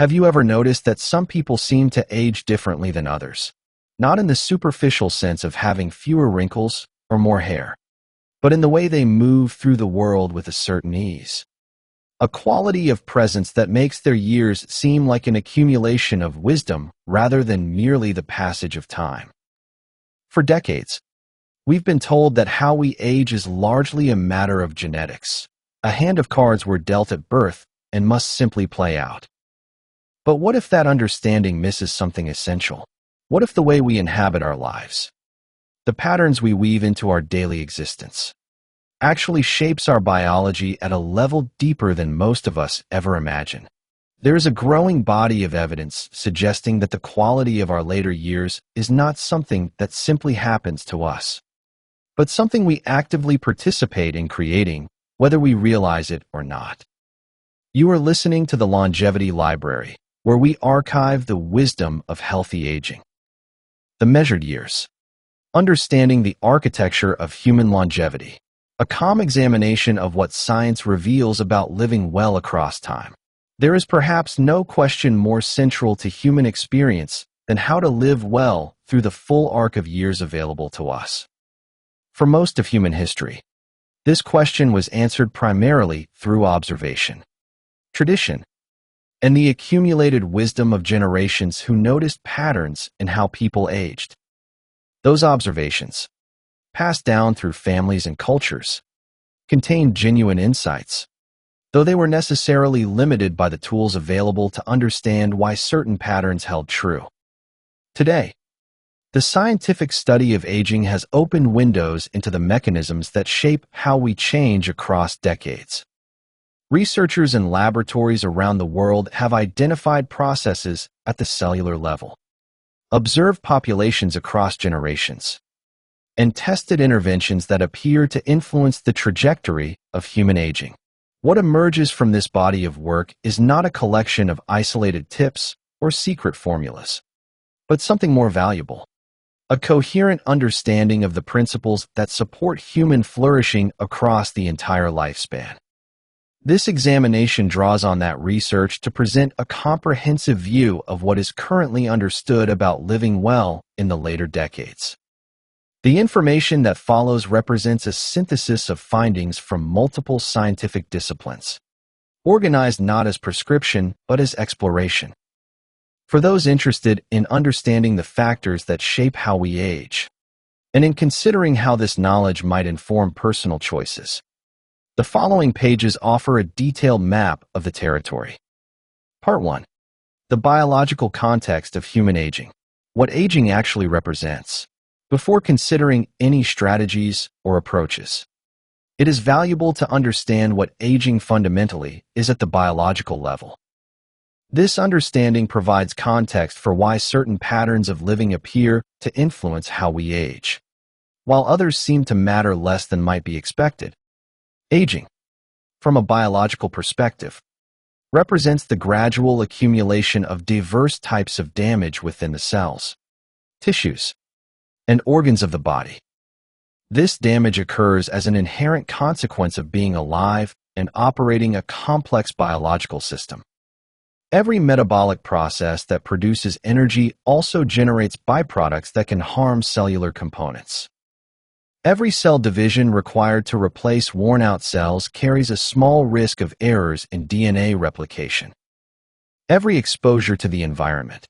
Have you ever noticed that some people seem to age differently than others? Not in the superficial sense of having fewer wrinkles or more hair, but in the way they move through the world with a certain ease. A quality of presence that makes their years seem like an accumulation of wisdom rather than merely the passage of time. For decades, we've been told that how we age is largely a matter of genetics. A hand of cards we're dealt at birth and must simply play out. But what if that understanding misses something essential? What if the way we inhabit our lives, the patterns we weave into our daily existence, actually shapes our biology at a level deeper than most of us ever imagine? There is a growing body of evidence suggesting that the quality of our later years is not something that simply happens to us, but something we actively participate in creating, whether we realize it or not. You are listening to the Longevity Library, where we archive the wisdom of healthy aging. The measured years. Understanding the architecture of human longevity. A calm examination of what science reveals about living well across time. There is perhaps no question more central to human experience than how to live well through the full arc of years available to us. For most of human history, this question was answered primarily through observation, tradition, and the accumulated wisdom of generations who noticed patterns in how people aged. Those observations, passed down through families and cultures, contained genuine insights, though they were necessarily limited by the tools available to understand why certain patterns held true. Today, the scientific study of aging has opened windows into the mechanisms that shape how we change across decades. Researchers in laboratories around the world have identified processes at the cellular level, observed populations across generations, and tested interventions that appear to influence the trajectory of human aging. What emerges from this body of work is not a collection of isolated tips or secret formulas, but something more valuable: a coherent understanding of the principles that support human flourishing across the entire lifespan. This examination draws on that research to present a comprehensive view of what is currently understood about living well in the later decades. The information that follows represents a synthesis of findings from multiple scientific disciplines, organized not as prescription but as exploration. For those interested in understanding the factors that shape how we age, and in considering how this knowledge might inform personal choices, the following pages offer a detailed map of the territory. Part 1. The biological context of human aging. What aging actually represents. Before considering any strategies or approaches, it is valuable to understand what aging fundamentally is at the biological level. This understanding provides context for why certain patterns of living appear to influence how we age, while others seem to matter less than might be expected. Aging, from a biological perspective, represents the gradual accumulation of diverse types of damage within the cells, tissues, and organs of the body. This damage occurs as an inherent consequence of being alive and operating a complex biological system. Every metabolic process that produces energy also generates byproducts that can harm cellular components. Every cell division required to replace worn-out cells carries a small risk of errors in DNA replication. Every exposure to the environment,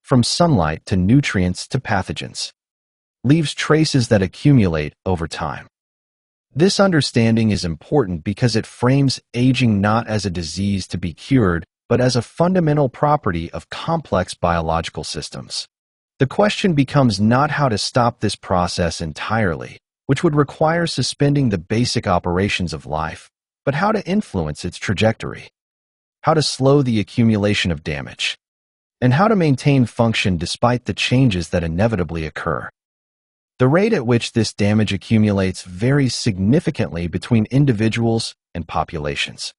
from sunlight to nutrients to pathogens, leaves traces that accumulate over time. This understanding is important because it frames aging not as a disease to be cured, but as a fundamental property of complex biological systems. The question becomes not how to stop this process entirely, which would require suspending the basic operations of life, but how to influence its trajectory, how to slow the accumulation of damage, and how to maintain function despite the changes that inevitably occur. The rate at which this damage accumulates varies significantly between individuals and populations.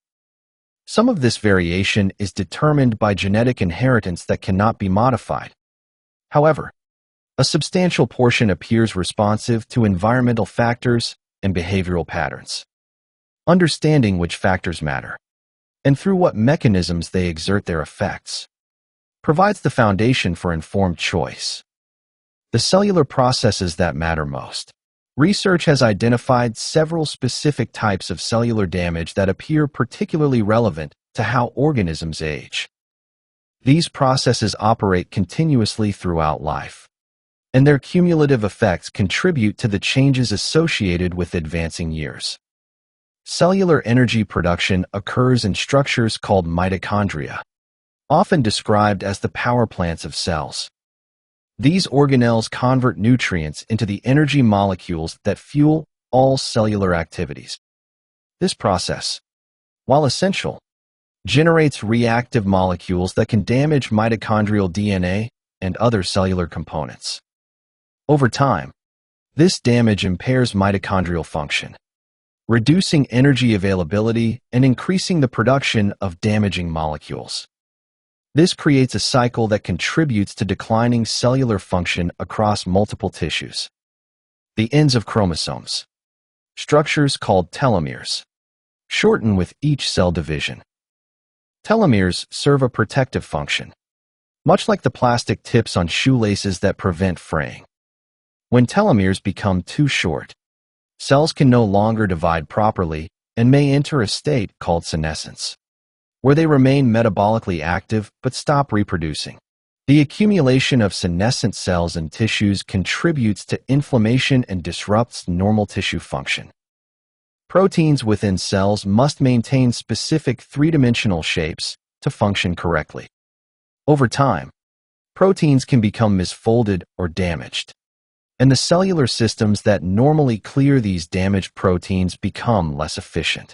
Some of this variation is determined by genetic inheritance that cannot be modified. However, a substantial portion appears responsive to environmental factors and behavioral patterns. Understanding which factors matter and through what mechanisms they exert their effects, provides the foundation for informed choice. The cellular processes that matter most. Research has identified several specific types of cellular damage that appear particularly relevant to how organisms age. These processes operate continuously throughout life, and their cumulative effects contribute to the changes associated with advancing years. Cellular energy production occurs in structures called mitochondria, often described as the power plants of cells. These organelles convert nutrients into the energy molecules that fuel all cellular activities. This process, while essential, generates reactive molecules that can damage mitochondrial DNA and other cellular components. Over time, this damage impairs mitochondrial function, reducing energy availability and increasing the production of damaging molecules. This creates a cycle that contributes to declining cellular function across multiple tissues. The ends of chromosomes, structures called telomeres, shorten with each cell division. Telomeres serve a protective function, much like the plastic tips on shoelaces that prevent fraying. When telomeres become too short, cells can no longer divide properly and may enter a state called senescence, where they remain metabolically active but stop reproducing. The accumulation of senescent cells in tissues contributes to inflammation and disrupts normal tissue function. Proteins within cells must maintain specific three-dimensional shapes to function correctly. Over time, proteins can become misfolded or damaged, and the cellular systems that normally clear these damaged proteins become less efficient.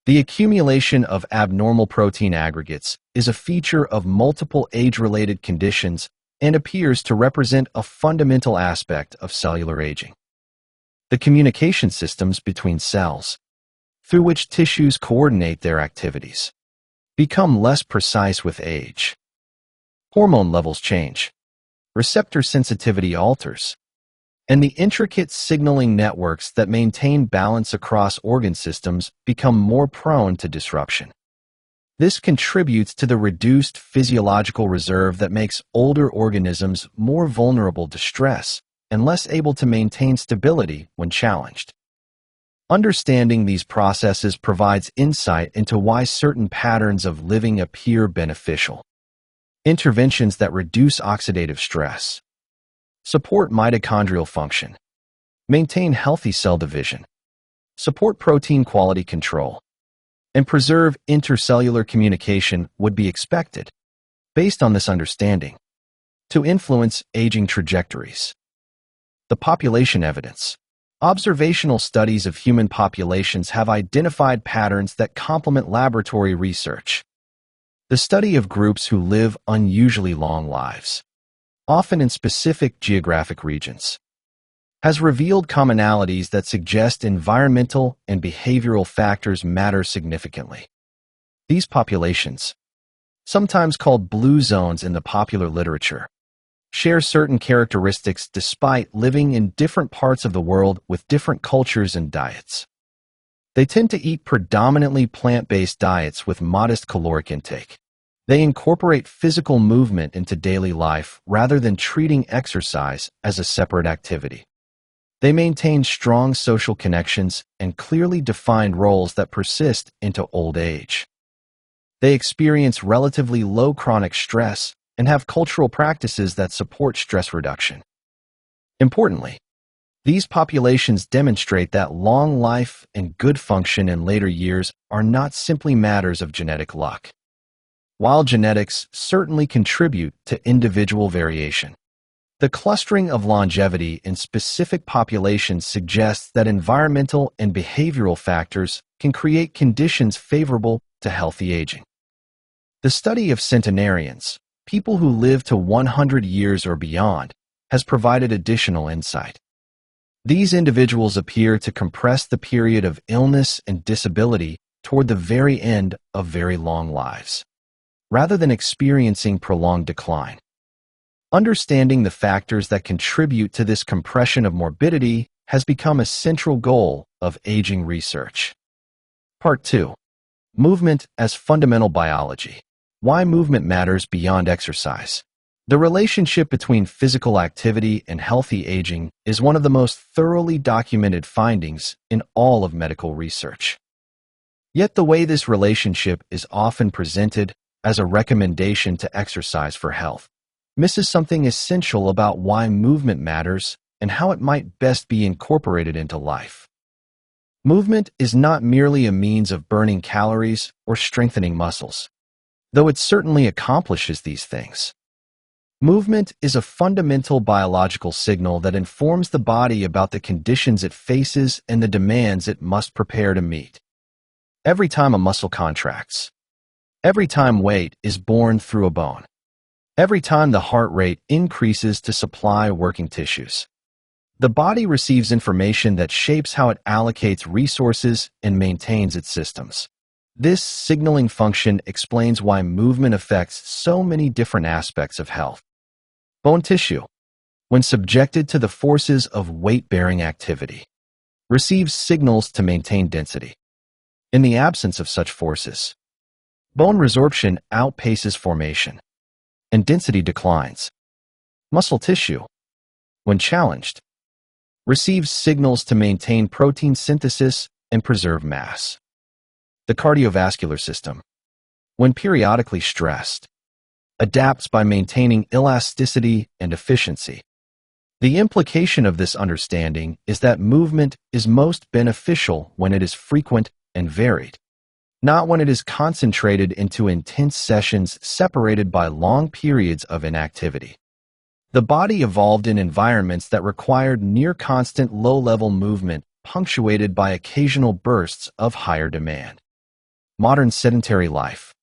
The accumulation of abnormal protein aggregates is a feature of multiple age-related conditions and appears to represent a fundamental aspect of cellular aging. The communication systems between cells, through which tissues coordinate their activities, become less precise with age. Hormone levels change, receptor sensitivity alters, and the intricate signaling networks that maintain balance across organ systems become more prone to disruption. This contributes to the reduced physiological reserve that makes older organisms more vulnerable to stress and less able to maintain stability when challenged. Understanding these processes provides insight into why certain patterns of living appear beneficial. Interventions that reduce oxidative stress, support mitochondrial function, maintain healthy cell division, support protein quality control, and preserve intercellular communication would be expected, based on this understanding, to influence aging trajectories. The population evidence. Observational studies of human populations have identified patterns that complement laboratory research. The study of groups who live unusually long lives, often in specific geographic regions, has revealed commonalities that suggest environmental and behavioral factors matter significantly. These populations, sometimes called blue zones in the popular literature, share certain characteristics despite living in different parts of the world with different cultures and diets. They tend to eat predominantly plant-based diets with modest caloric intake. They incorporate physical movement into daily life rather than treating exercise as a separate activity. They maintain strong social connections and clearly defined roles that persist into old age. They experience relatively low chronic stress and have cultural practices that support stress reduction. Importantly, these populations demonstrate that long life and good function in later years are not simply matters of genetic luck. While genetics certainly contribute to individual variation, the clustering of longevity in specific populations suggests that environmental and behavioral factors can create conditions favorable to healthy aging. The study of centenarians, people who live to 100 years or beyond, has provided additional insight. These individuals appear to compress the period of illness and disability toward the very end of very long lives, rather than experiencing prolonged decline. Understanding the factors that contribute to this compression of morbidity has become a central goal of aging research. Part 2. Movement as fundamental biology. Why movement matters beyond exercise. The relationship between physical activity and healthy aging is one of the most thoroughly documented findings in all of medical research. Yet the way this relationship is often presented as a recommendation to exercise for health misses something essential about why movement matters and how it might best be incorporated into life. Movement is not merely a means of burning calories or strengthening muscles, though it certainly accomplishes these things. Movement is a fundamental biological signal that informs the body about the conditions it faces and the demands it must prepare to meet. Every time a muscle contracts, every time weight is borne through a bone, every time the heart rate increases to supply working tissues, the body receives information that shapes how it allocates resources and maintains its systems. This signaling function explains why movement affects so many different aspects of health. Bone tissue, when subjected to the forces of weight-bearing activity, receives signals to maintain density. In the absence of such forces, bone resorption outpaces formation, and density declines. Muscle tissue, when challenged, receives signals to maintain protein synthesis and preserve mass. The cardiovascular system, when periodically stressed, adapts by maintaining elasticity and efficiency. The implication of this understanding is that movement is most beneficial when it is frequent and varied, not when it is concentrated into intense sessions separated by long periods of inactivity. The body evolved in environments that required near-constant low-level movement punctuated by occasional bursts of higher demand. Modern sedentary life,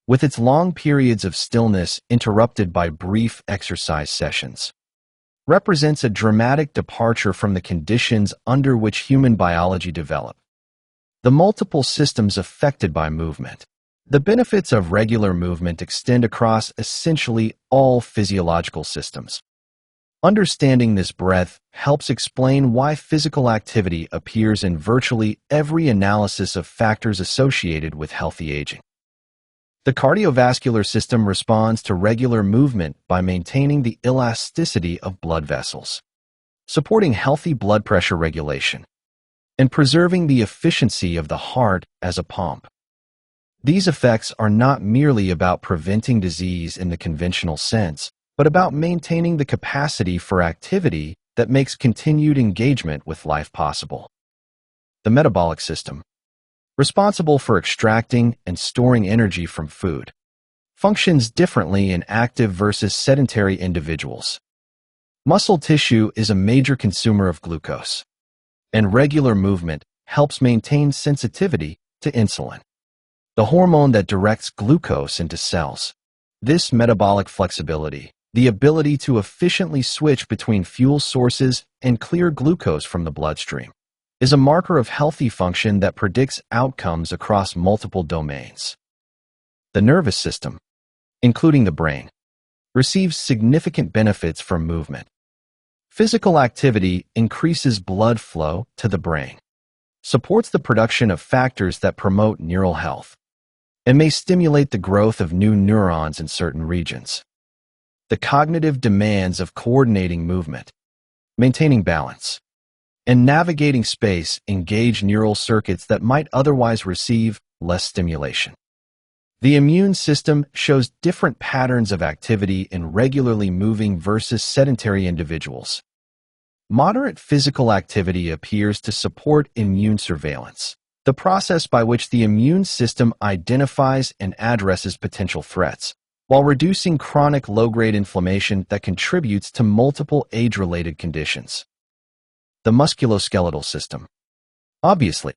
with its long periods of stillness interrupted by brief exercise sessions, represents a dramatic departure from the conditions under which human biology developed. The multiple systems affected by movement. The benefits of regular movement extend across essentially all physiological systems. Understanding this breadth helps explain why physical activity appears in virtually every analysis of factors associated with healthy aging. The cardiovascular system responds to regular movement by maintaining the elasticity of blood vessels, supporting healthy blood pressure regulation, and preserving the efficiency of the heart as a pump. These effects are not merely about preventing disease in the conventional sense, but about maintaining the capacity for activity that makes continued engagement with life possible. The metabolic system, responsible for extracting and storing energy from food, functions differently in active versus sedentary individuals. Muscle tissue is a major consumer of glucose, and regular movement helps maintain sensitivity to insulin, the hormone that directs glucose into cells. This metabolic flexibility, the ability to efficiently switch between fuel sources and clear glucose from the bloodstream, is a marker of healthy function that predicts outcomes across multiple domains. The nervous system, including the brain, receives significant benefits from movement. Physical activity increases blood flow to the brain, supports the production of factors that promote neural health, and may stimulate the growth of new neurons in certain regions. The cognitive demands of coordinating movement, maintaining balance, and navigating space engage neural circuits that might otherwise receive less stimulation. The immune system shows different patterns of activity in regularly moving versus sedentary individuals. Moderate physical activity appears to support immune surveillance, the process by which the immune system identifies and addresses potential threats, while reducing chronic low-grade inflammation that contributes to multiple age-related conditions. The musculoskeletal system, obviously,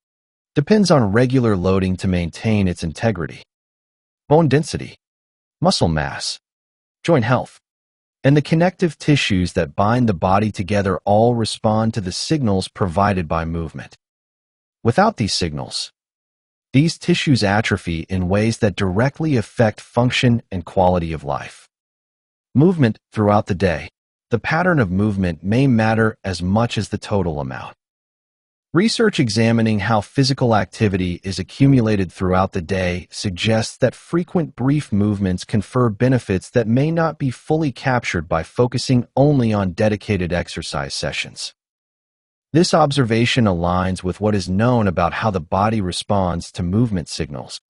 depends on regular loading to maintain its integrity. Bone density, muscle mass, joint health, and the connective tissues that bind the body together all respond to the signals provided by movement. Without these signals, these tissues atrophy in ways that directly affect function and quality of life. Movement throughout the day. The pattern of movement may matter as much as the total amount. Research examining how physical activity is accumulated throughout the day suggests that frequent brief movements confer benefits that may not be fully captured by focusing only on dedicated exercise sessions. This observation aligns with what is known about how the body responds to movement signals.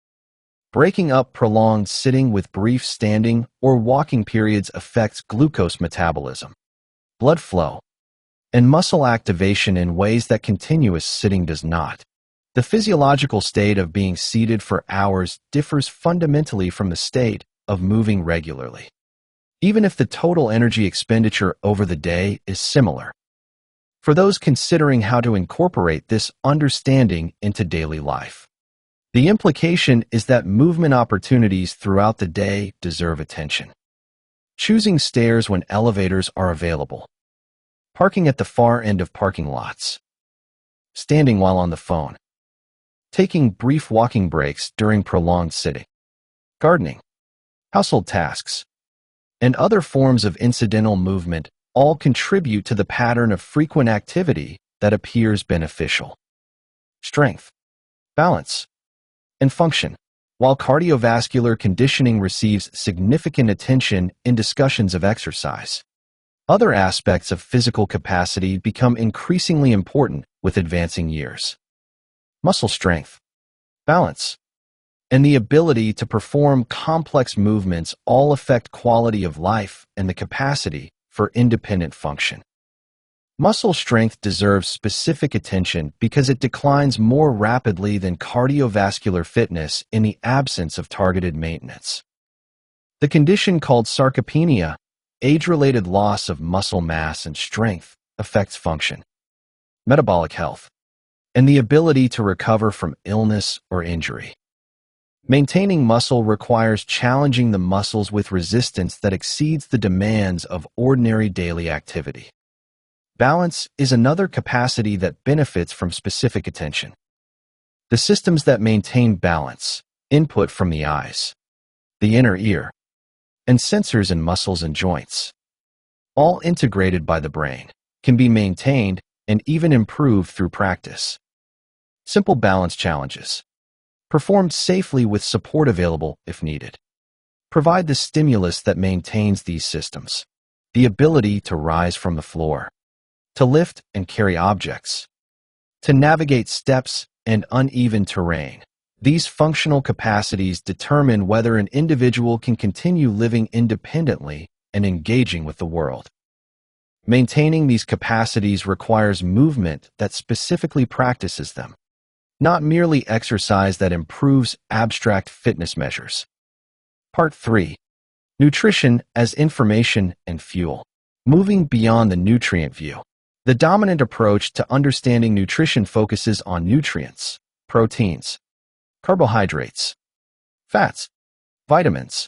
Breaking up prolonged sitting with brief standing or walking periods affects glucose metabolism, blood flow, and muscle activation in ways that continuous sitting does not. The physiological state of being seated for hours differs fundamentally from the state of moving regularly, even if the total energy expenditure over the day is similar. For those considering how to incorporate this understanding into daily life, the implication is that movement opportunities throughout the day deserve attention. Choosing stairs when elevators are available, parking at the far end of parking lots, standing while on the phone, taking brief walking breaks during prolonged sitting, gardening, household tasks, and other forms of incidental movement all contribute to the pattern of frequent activity that appears beneficial. Strength, balance, and function. While cardiovascular conditioning receives significant attention in discussions of exercise, other aspects of physical capacity become increasingly important with advancing years. Muscle strength, balance, and the ability to perform complex movements all affect quality of life and the capacity for independent function. Muscle strength deserves specific attention because it declines more rapidly than cardiovascular fitness in the absence of targeted maintenance. The condition called sarcopenia, age-related loss of muscle mass and strength, affects function, metabolic health, and the ability to recover from illness or injury. Maintaining muscle requires challenging the muscles with resistance that exceeds the demands of ordinary daily activity. Balance is another capacity that benefits from specific attention. The systems that maintain balance, input from the eyes, the inner ear, and sensors in muscles and joints, all integrated by the brain, can be maintained and even improved through practice. Simple balance challenges, performed safely with support available if needed, provide the stimulus that maintains these systems, the ability to rise from the floor, to lift and carry objects, to navigate steps and uneven terrain. These functional capacities determine whether an individual can continue living independently and engaging with the world. Maintaining these capacities requires movement that specifically practices them, not merely exercise that improves abstract fitness measures. Part 3. Nutrition as information and fuel. Moving beyond the nutrient view. The dominant approach to understanding nutrition focuses on nutrients, proteins, carbohydrates, fats, vitamins,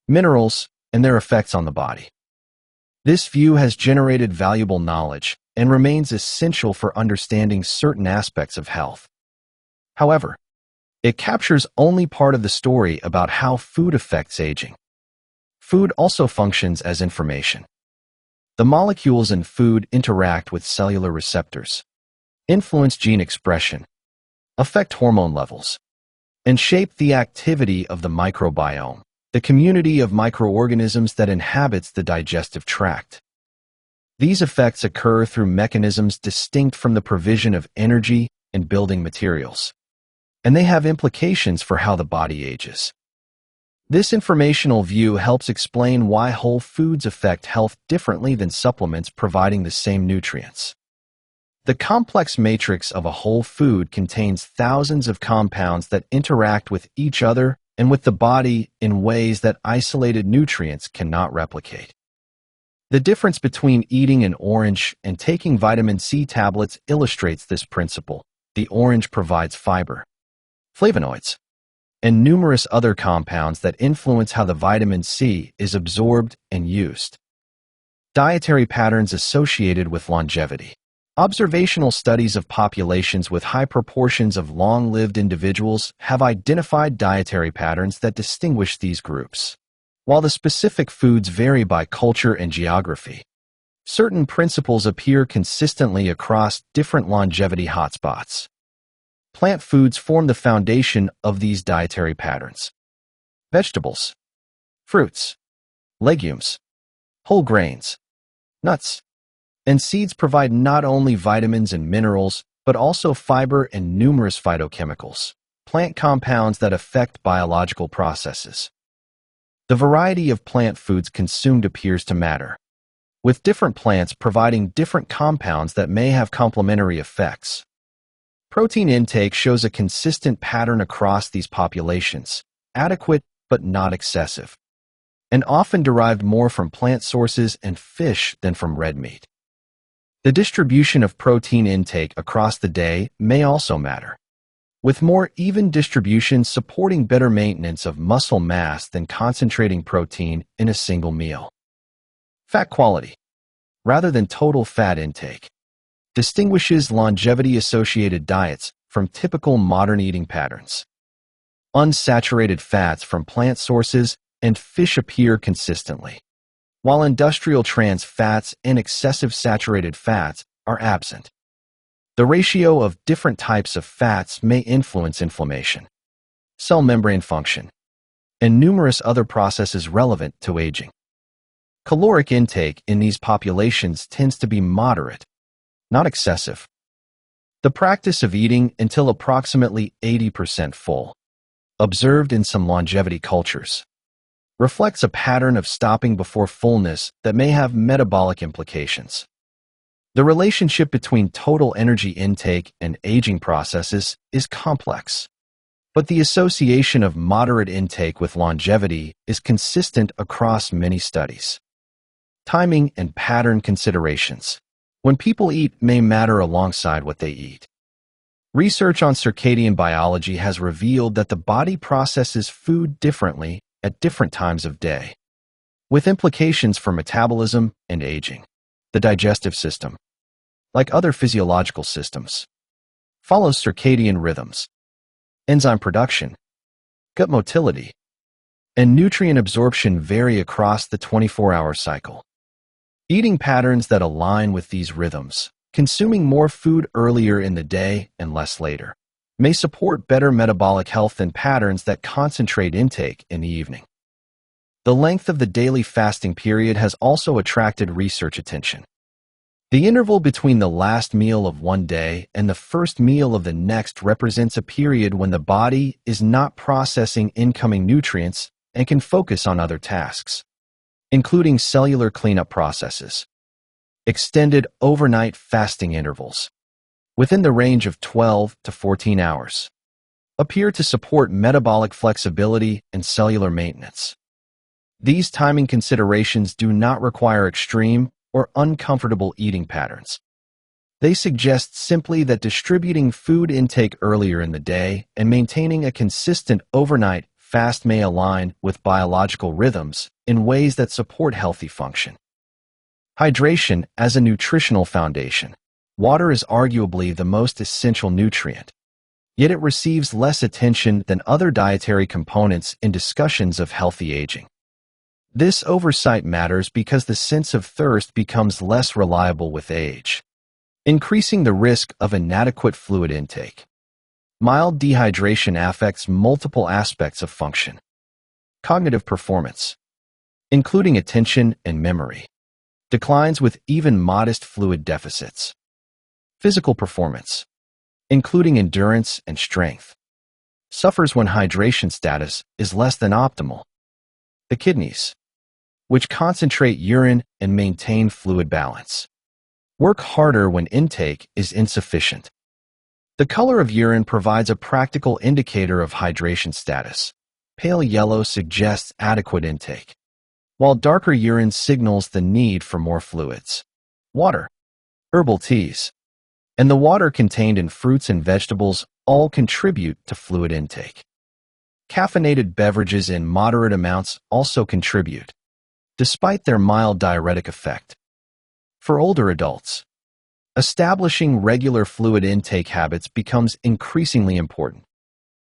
minerals, and their effects on the body. This view has generated valuable knowledge and remains essential for understanding certain aspects of health. However, it captures only part of the story about how food affects aging. Food also functions as information. The molecules in food interact with cellular receptors, influence gene expression, affect hormone levels, and shape the activity of the microbiome, the community of microorganisms that inhabits the digestive tract. These effects occur through mechanisms distinct from the provision of energy and building materials, and they have implications for how the body ages. This informational view helps explain why whole foods affect health differently than supplements providing the same nutrients. The complex matrix of a whole food contains thousands of compounds that interact with each other and with the body in ways that isolated nutrients cannot replicate. The difference between eating an orange and taking vitamin C tablets illustrates this principle. The orange provides fiber, flavonoids, and numerous other compounds that influence how the vitamin C is absorbed and used. Dietary patterns associated with longevity. Observational studies of populations with high proportions of long-lived individuals have identified dietary patterns that distinguish these groups. While the specific foods vary by culture and geography, Certain principles appear consistently across different longevity hotspots. Plant foods form the foundation of these dietary patterns. Vegetables, fruits, legumes, whole grains, nuts, and seeds provide not only vitamins and minerals, but also fiber and numerous phytochemicals, plant compounds that affect biological processes. The variety of plant foods consumed appears to matter, with different plants providing different compounds that may have complementary effects. Protein intake shows a consistent pattern across these populations, adequate but not excessive, and often derived more from plant sources and fish than from red meat. The distribution of protein intake across the day may also matter, with more even distribution supporting better maintenance of muscle mass than concentrating protein in a single meal. Fat quality, rather than total fat intake, distinguishes longevity-associated diets from typical modern eating patterns. Unsaturated fats from plant sources and fish appear consistently, while industrial trans fats and excessive saturated fats are absent. The ratio of different types of fats may influence inflammation, cell membrane function, and numerous other processes relevant to aging. Caloric intake in these populations tends to be moderate, not excessive. The practice of eating until approximately 80% full, observed in some longevity cultures, reflects a pattern of stopping before fullness that may have metabolic implications. The relationship between total energy intake and aging processes is complex, but the association of moderate intake with longevity is consistent across many studies. Timing and pattern considerations. When people eat may matter alongside what they eat. Research on circadian biology has revealed that the body processes food differently at different times of day, with implications for metabolism and aging. The digestive system, like other physiological systems, follows circadian rhythms. Enzyme production, gut motility, and nutrient absorption vary across the 24-hour cycle. Eating patterns that align with these rhythms, consuming more food earlier in the day and less later, may support better metabolic health than patterns that concentrate intake in the evening. The length of the daily fasting period has also attracted research attention. The interval between the last meal of one day and the first meal of the next represents a period when the body is not processing incoming nutrients and can focus on other tasks, including cellular cleanup processes. Extended overnight fasting intervals, within the range of 12 to 14 hours, appear to support metabolic flexibility and cellular maintenance. These timing considerations do not require extreme or uncomfortable eating patterns. They suggest simply that distributing food intake earlier in the day and maintaining a consistent overnight fast may align with biological rhythms in ways that support healthy function. Hydration as a nutritional foundation. Water is arguably the most essential nutrient, yet it receives less attention than other dietary components in discussions of healthy aging. This oversight matters because the sense of thirst becomes less reliable with age, increasing the risk of inadequate fluid intake. Mild dehydration affects multiple aspects of function. Cognitive performance, including attention and memory, declines with even modest fluid deficits. Physical performance, including endurance and strength, suffers when hydration status is less than optimal. The kidneys, which concentrate urine and maintain fluid balance, work harder when intake is insufficient. The color of urine provides a practical indicator of hydration status. Pale yellow suggests adequate intake, while darker urine signals the need for more fluids. Water, herbal teas, and the water contained in fruits and vegetables all contribute to fluid intake. Caffeinated beverages in moderate amounts also contribute, despite their mild diuretic effect. For older adults, establishing regular fluid intake habits becomes increasingly important.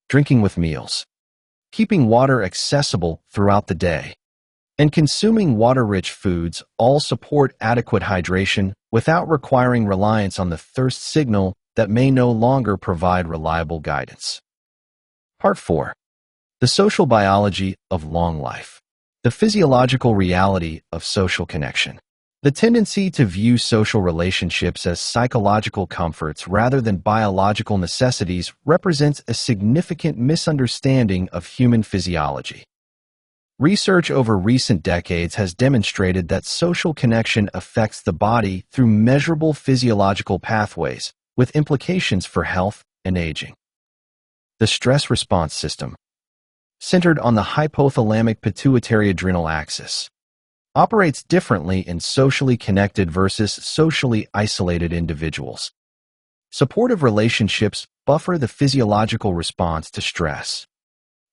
Drinking with meals, keeping water accessible throughout the day, and consuming water-rich foods all support adequate hydration without requiring reliance on the thirst signal that may no longer provide reliable guidance. Part 4. The social biology of long life. The physiological reality of social connection. The tendency to view social relationships as psychological comforts rather than biological necessities represents a significant misunderstanding of human physiology. Research over recent decades has demonstrated that social connection affects the body through measurable physiological pathways, with implications for health and aging. The stress response system, centered on the hypothalamic pituitary adrenal axis, operates differently in socially connected versus socially isolated individuals. Supportive relationships buffer the physiological response to stress,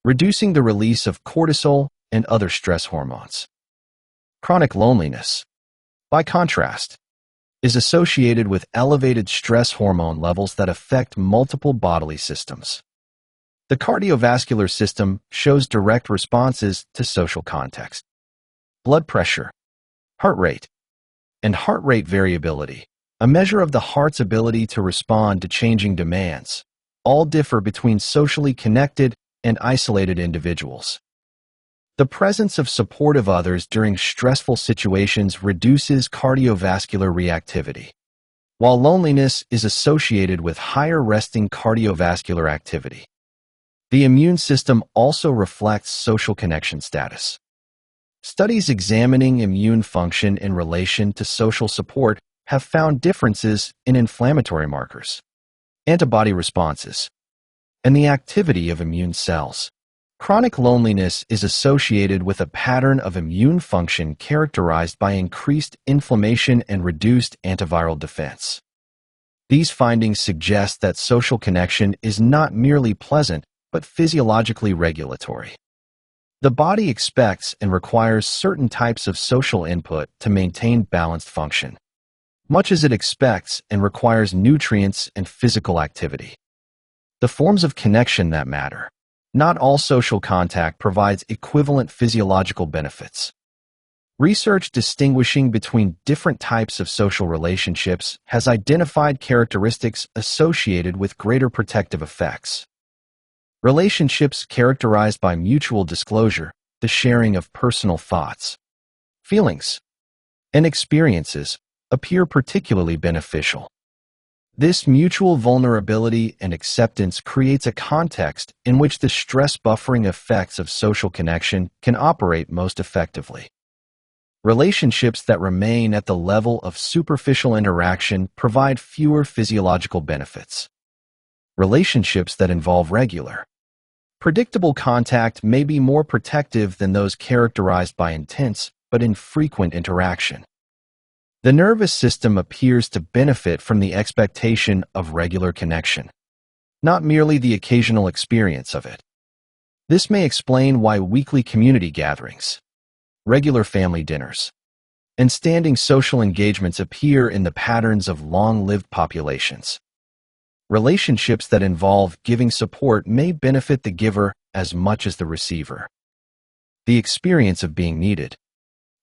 reducing the release of cortisol and other stress hormones. Chronic loneliness, by contrast, is associated with elevated stress hormone levels that affect multiple bodily systems. The cardiovascular system shows direct responses to social context. Blood pressure, heart rate, and heart rate variability, a measure of the heart's ability to respond to changing demands, all differ between socially connected and isolated individuals. The presence of supportive others during stressful situations reduces cardiovascular reactivity, while loneliness is associated with higher resting cardiovascular activity. The immune system also reflects social connection status. Studies examining immune function in relation to social support have found differences in inflammatory markers, antibody responses, and the activity of immune cells. Chronic loneliness is associated with a pattern of immune function characterized by increased inflammation and reduced antiviral defense. These findings suggest that social connection is not merely pleasant, but physiologically regulatory. The body expects and requires certain types of social input to maintain balanced function, much as it expects and requires nutrients and physical activity. The forms of connection that matter. Not all social contact provides equivalent physiological benefits. Research distinguishing between different types of social relationships has identified characteristics associated with greater protective effects. Relationships characterized by mutual disclosure, the sharing of personal thoughts, feelings, and experiences, appear particularly beneficial. This mutual vulnerability and acceptance creates a context in which the stress buffering effects of social connection can operate most effectively. Relationships that remain at the level of superficial interaction provide fewer physiological benefits. Relationships that involve regular, predictable contact may be more protective than those characterized by intense but infrequent interaction. The nervous system appears to benefit from the expectation of regular connection, not merely the occasional experience of it. This may explain why weekly community gatherings, regular family dinners, and standing social engagements appear in the patterns of long-lived populations. Relationships that involve giving support may benefit the giver as much as the receiver. The experience of being needed,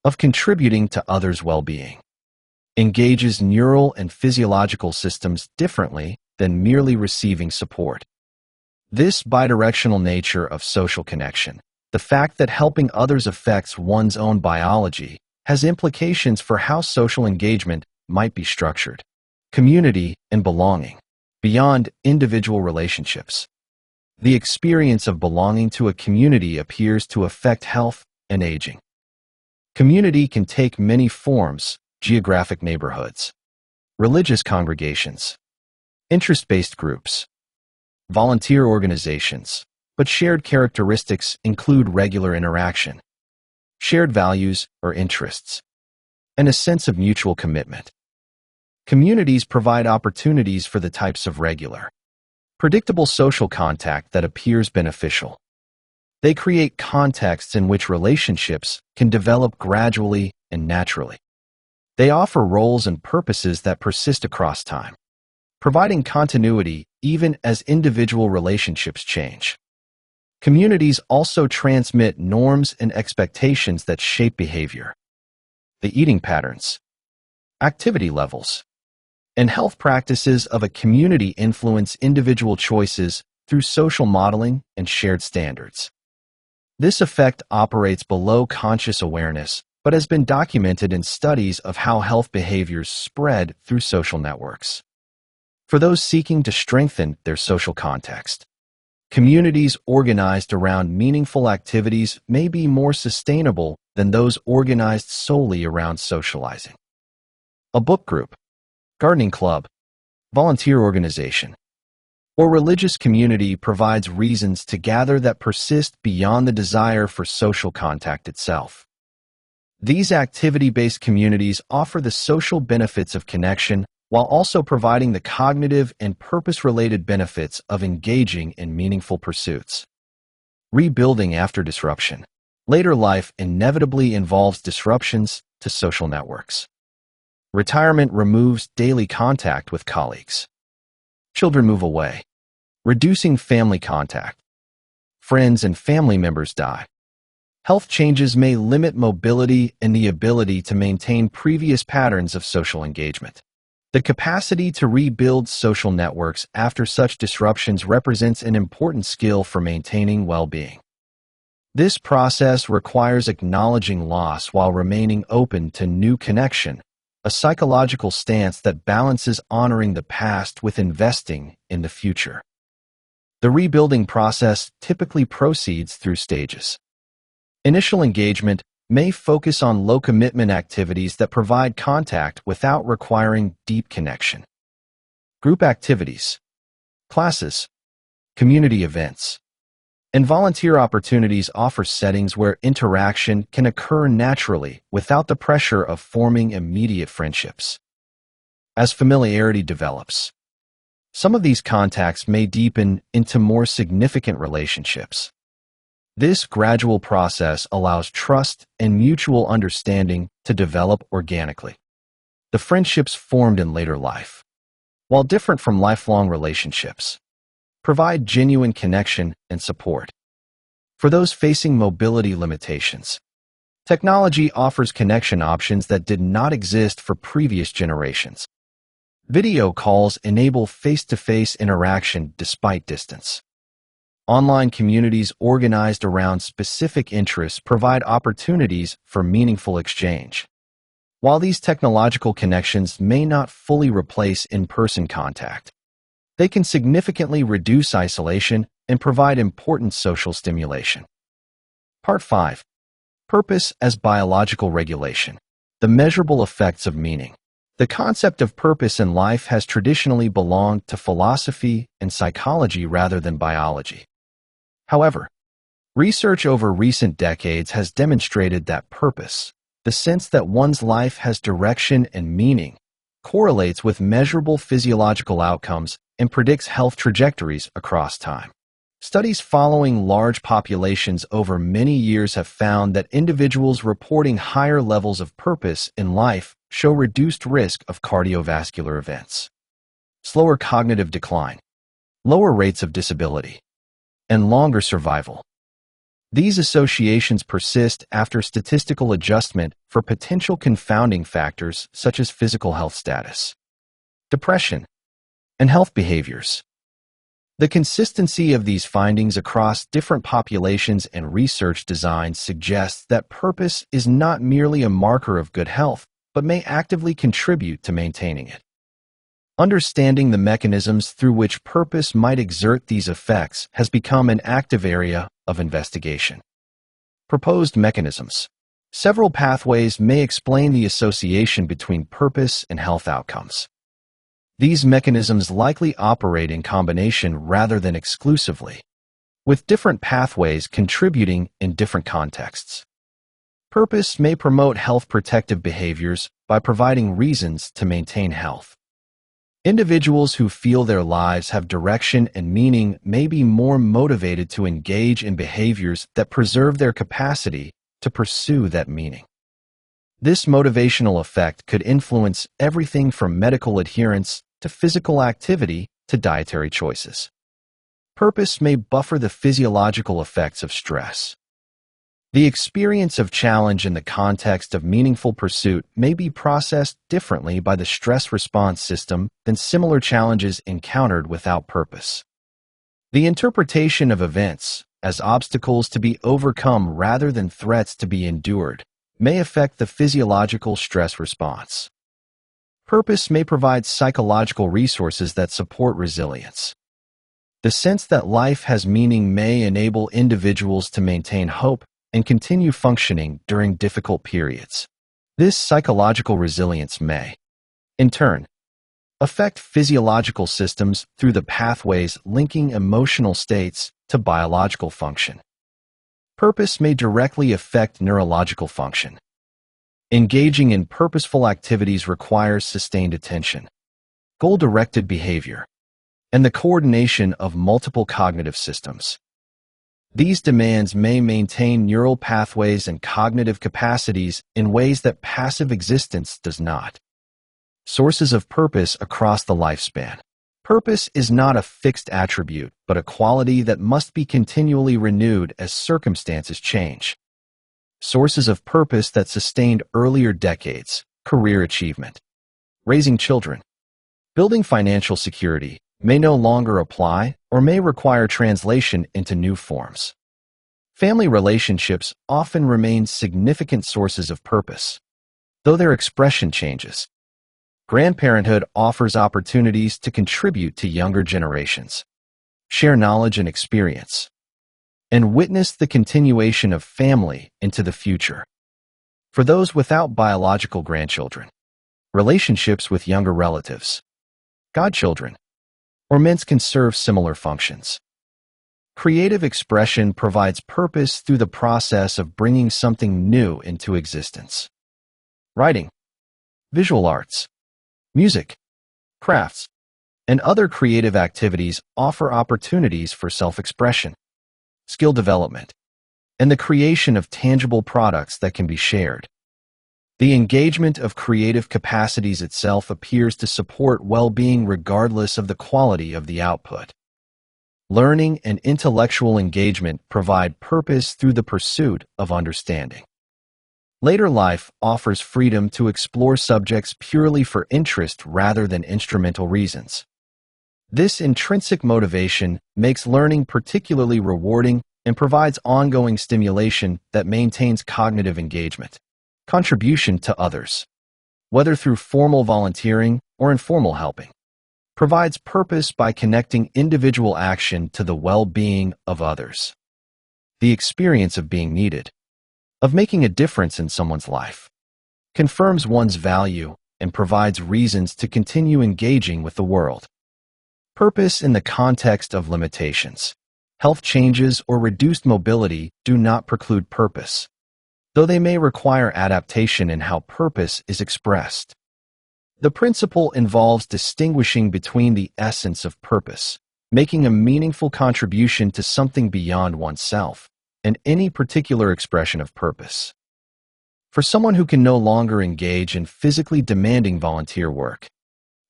of contributing to others' well-being, engages neural and physiological systems differently than merely receiving support. This bidirectional nature of social connection, the fact that helping others affects one's own biology, has implications for how social engagement might be structured. Community and belonging. Beyond individual relationships, the experience of belonging to a community appears to affect health and aging. Community can take many forms: geographic neighborhoods, religious congregations, interest-based groups, volunteer organizations, but shared characteristics include regular interaction, shared values or interests, and a sense of mutual commitment. Communities provide opportunities for the types of regular, predictable social contact that appears beneficial. They create contexts in which relationships can develop gradually and naturally. They offer roles and purposes that persist across time, providing continuity even as individual relationships change. Communities also transmit norms and expectations that shape behavior. The eating patterns, activity levels, and health practices of a community influence individual choices through social modeling and shared standards. This effect operates below conscious awareness, but has been documented in studies of how health behaviors spread through social networks. For those seeking to strengthen their social context, communities organized around meaningful activities may be more sustainable than those organized solely around socializing. A book group, gardening club, volunteer organization, or religious community provides reasons to gather that persist beyond the desire for social contact itself. These activity-based communities offer the social benefits of connection while also providing the cognitive and purpose-related benefits of engaging in meaningful pursuits. Rebuilding after disruption. Later life inevitably involves disruptions to social networks. Retirement removes daily contact with colleagues. Children move away, reducing family contact. Friends and family members die. Health changes may limit mobility and the ability to maintain previous patterns of social engagement. The capacity to rebuild social networks after such disruptions represents an important skill for maintaining well-being. This process requires acknowledging loss while remaining open to new connection, a psychological stance that balances honoring the past with investing in the future. The rebuilding process typically proceeds through stages. Initial engagement may focus on low-commitment activities that provide contact without requiring deep connection. Group activities, classes, community events, and volunteer opportunities offer settings where interaction can occur naturally without the pressure of forming immediate friendships. As familiarity develops, some of these contacts may deepen into more significant relationships. This gradual process allows trust and mutual understanding to develop organically. The friendships formed in later life, while different from lifelong relationships, provide genuine connection and support. For those facing mobility limitations, technology offers connection options that did not exist for previous generations. Video calls enable face-to-face interaction despite distance. Online communities organized around specific interests provide opportunities for meaningful exchange. While these technological connections may not fully replace in-person contact, they can significantly reduce isolation and provide important social stimulation. Part 5. Purpose as biological regulation. The measurable effects of meaning. The concept of purpose in life has traditionally belonged to philosophy and psychology rather than biology. However, research over recent decades has demonstrated that purpose, the sense that one's life has direction and meaning, correlates with measurable physiological outcomes and predicts health trajectories across time. Studies following large populations over many years have found that individuals reporting higher levels of purpose in life show reduced risk of cardiovascular events, slower cognitive decline, lower rates of disability, and longer survival. These associations persist after statistical adjustment for potential confounding factors such as physical health status, depression, and health behaviors. The consistency of these findings across different populations and research designs suggests that purpose is not merely a marker of good health, but may actively contribute to maintaining it. Understanding the mechanisms through which purpose might exert these effects has become an active area of investigation. Proposed mechanisms. Several pathways may explain the association between purpose and health outcomes. These mechanisms likely operate in combination rather than exclusively, with different pathways contributing in different contexts. Purpose may promote health protective behaviors by providing reasons to maintain health. Individuals who feel their lives have direction and meaning may be more motivated to engage in behaviors that preserve their capacity to pursue that meaning. This motivational effect could influence everything from medical adherence to physical activity to dietary choices. Purpose may buffer the physiological effects of stress. The experience of challenge in the context of meaningful pursuit may be processed differently by the stress response system than similar challenges encountered without purpose. The interpretation of events as obstacles to be overcome rather than threats to be endured may affect the physiological stress response. Purpose may provide psychological resources that support resilience. The sense that life has meaning may enable individuals to maintain hope and continue functioning during difficult periods. This psychological resilience may, in turn, affect physiological systems through the pathways linking emotional states to biological function. Purpose may directly affect neurological function. Engaging in purposeful activities requires sustained attention, goal-directed behavior, and the coordination of multiple cognitive systems. These demands may maintain neural pathways and cognitive capacities in ways that passive existence does not. Sources of purpose across the lifespan. Purpose is not a fixed attribute, but a quality that must be continually renewed as circumstances change. Sources of purpose that sustained earlier decades: career achievement, raising children, building financial security, may no longer apply or may require translation into new forms. Family relationships often remain significant sources of purpose, though their expression changes. Grandparenthood offers opportunities to contribute to younger generations, share knowledge and experience, and witness the continuation of family into the future. For those without biological grandchildren, relationships with younger relatives, godchildren, or ments can serve similar functions. Creative expression provides purpose through the process of bringing something new into existence. Writing, visual arts, music, crafts, and other creative activities offer opportunities for self-expression, skill development, and the creation of tangible products that can be shared. The engagement of creative capacities itself appears to support well-being regardless of the quality of the output. Learning and intellectual engagement provide purpose through the pursuit of understanding. Later life offers freedom to explore subjects purely for interest rather than instrumental reasons. This intrinsic motivation makes learning particularly rewarding and provides ongoing stimulation that maintains cognitive engagement. Contribution to others, whether through formal volunteering or informal helping, provides purpose by connecting individual action to the well-being of others. The experience of being needed, of making a difference in someone's life, confirms one's value and provides reasons to continue engaging with the world. Purpose in the context of limitations. Health changes or reduced mobility do not preclude purpose, though they may require adaptation in how purpose is expressed. The principle involves distinguishing between the essence of purpose, making a meaningful contribution to something beyond oneself, and any particular expression of purpose. For someone who can no longer engage in physically demanding volunteer work,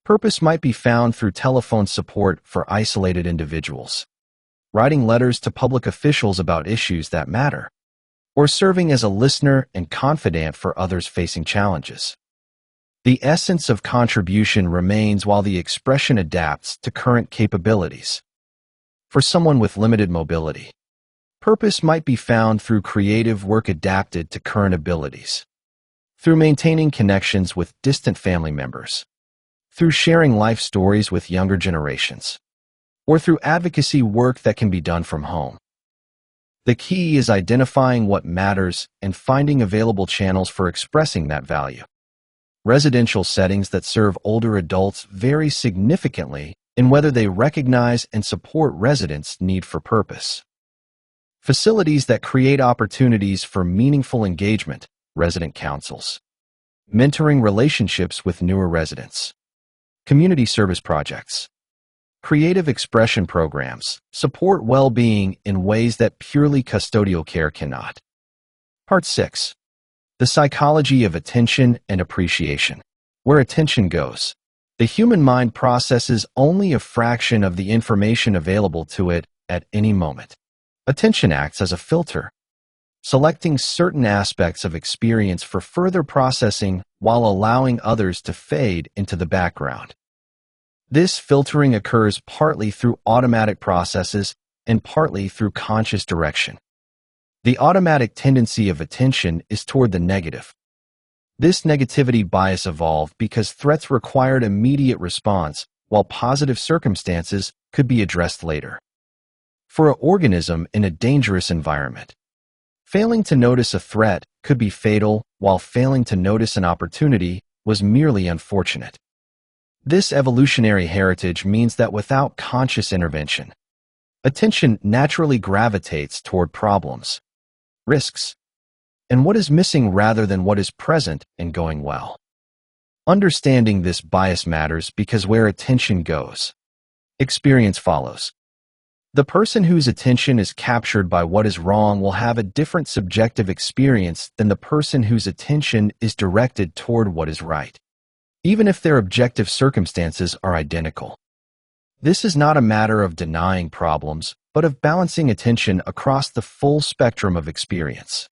purpose might be found through telephone support for isolated individuals, writing letters to public officials about issues that matter, or serving as a listener and confidant for others facing challenges. The essence of contribution remains while the expression adapts to current capabilities. For someone with limited mobility, purpose might be found through creative work adapted to current abilities, through maintaining connections with distant family members, through sharing life stories with younger generations, or through advocacy work that can be done from home. The key is identifying what matters and finding available channels for expressing that value. Residential settings that serve older adults vary significantly in whether they recognize and support residents' need for purpose. Facilities that create opportunities for meaningful engagement, resident councils, mentoring relationships with newer residents, community service projects, creative expression programs support well-being in ways that purely custodial care cannot. Part 6. The psychology of attention and appreciation. Where attention goes, the human mind processes only a fraction of the information available to it at any moment. Attention acts as a filter, selecting certain aspects of experience for further processing while allowing others to fade into the background. This filtering occurs partly through automatic processes and partly through conscious direction. The automatic tendency of attention is toward the negative. This negativity bias evolved because threats required immediate response, while positive circumstances could be addressed later. For an organism in a dangerous environment, failing to notice a threat could be fatal, while failing to notice an opportunity was merely unfortunate. This evolutionary heritage means that without conscious intervention, attention naturally gravitates toward problems, risks, and what is missing rather than what is present and going well. Understanding this bias matters because where attention goes, experience follows. The person whose attention is captured by what is wrong will have a different subjective experience than the person whose attention is directed toward what is right, even if their objective circumstances are identical. This is not a matter of denying problems, but of balancing attention across the full spectrum of experience.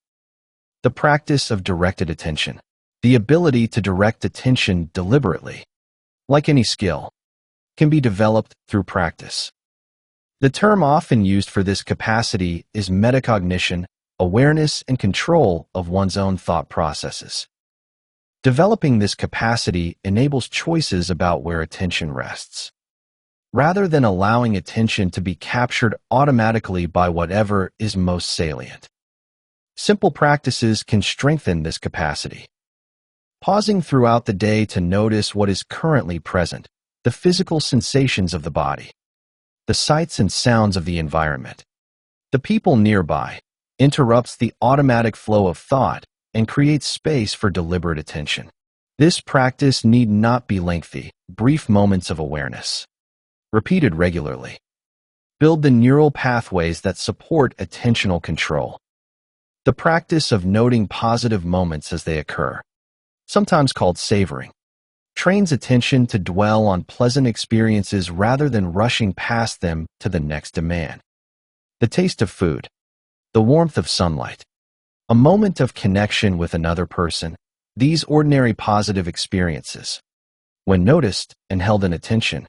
The practice of directed attention. The ability to direct attention deliberately, like any skill, can be developed through practice. The term often used for this capacity is metacognition, awareness and control of one's own thought processes. Developing this capacity enables choices about where attention rests, rather than allowing attention to be captured automatically by whatever is most salient. Simple practices can strengthen this capacity. Pausing throughout the day to notice what is currently present, the physical sensations of the body, the sights and sounds of the environment, the people nearby, interrupts the automatic flow of thought and creates space for deliberate attention. This practice need not be lengthy, brief moments of awareness, repeated regularly. Build the neural pathways that support attentional control. The practice of noting positive moments as they occur, sometimes called savoring, trains attention to dwell on pleasant experiences rather than rushing past them to the next demand. The taste of food, the warmth of sunlight, a moment of connection with another person, these ordinary positive experiences, when noticed and held in attention,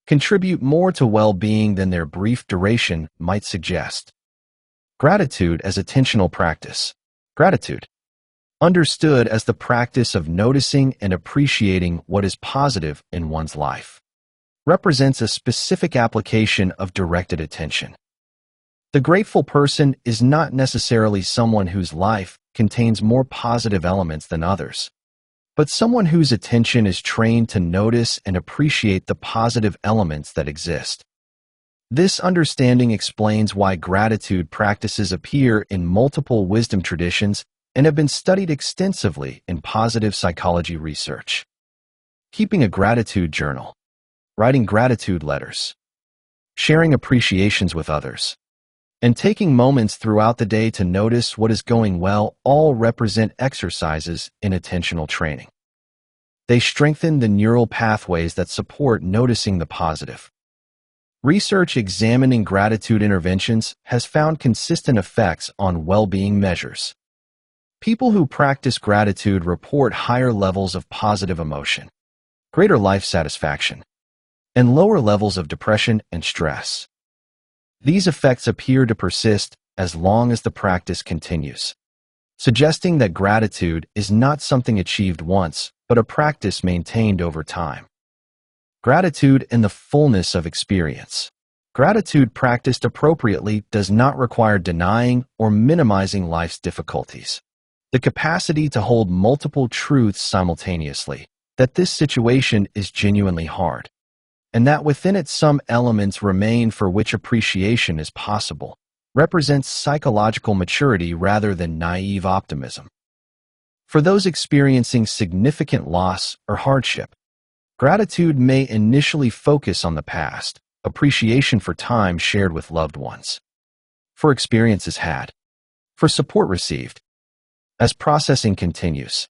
contribute more to well-being than their brief duration might suggest. Gratitude as attentional practice. Gratitude, understood as the practice of noticing and appreciating what is positive in one's life, represents a specific application of directed attention. The grateful person is not necessarily someone whose life contains more positive elements than others, but someone whose attention is trained to notice and appreciate the positive elements that exist. This understanding explains why gratitude practices appear in multiple wisdom traditions and have been studied extensively in positive psychology research. Keeping a gratitude journal, writing gratitude letters, sharing appreciations with others, and taking moments throughout the day to notice what is going well all represent exercises in attentional training. They strengthen the neural pathways that support noticing the positive. Research examining gratitude interventions has found consistent effects on well-being measures. People who practice gratitude report higher levels of positive emotion, greater life satisfaction, and lower levels of depression and stress. These effects appear to persist as long as the practice continues, suggesting that gratitude is not something achieved once, but a practice maintained over time. Gratitude in the fullness of experience. Gratitude practiced appropriately does not require denying or minimizing life's difficulties. The capacity to hold multiple truths simultaneously, that this situation is genuinely hard, and that within it some elements remain for which appreciation is possible, represents psychological maturity rather than naive optimism. For those experiencing significant loss or hardship, gratitude may initially focus on the past, appreciation for time shared with loved ones, for experiences had, for support received. As processing continues,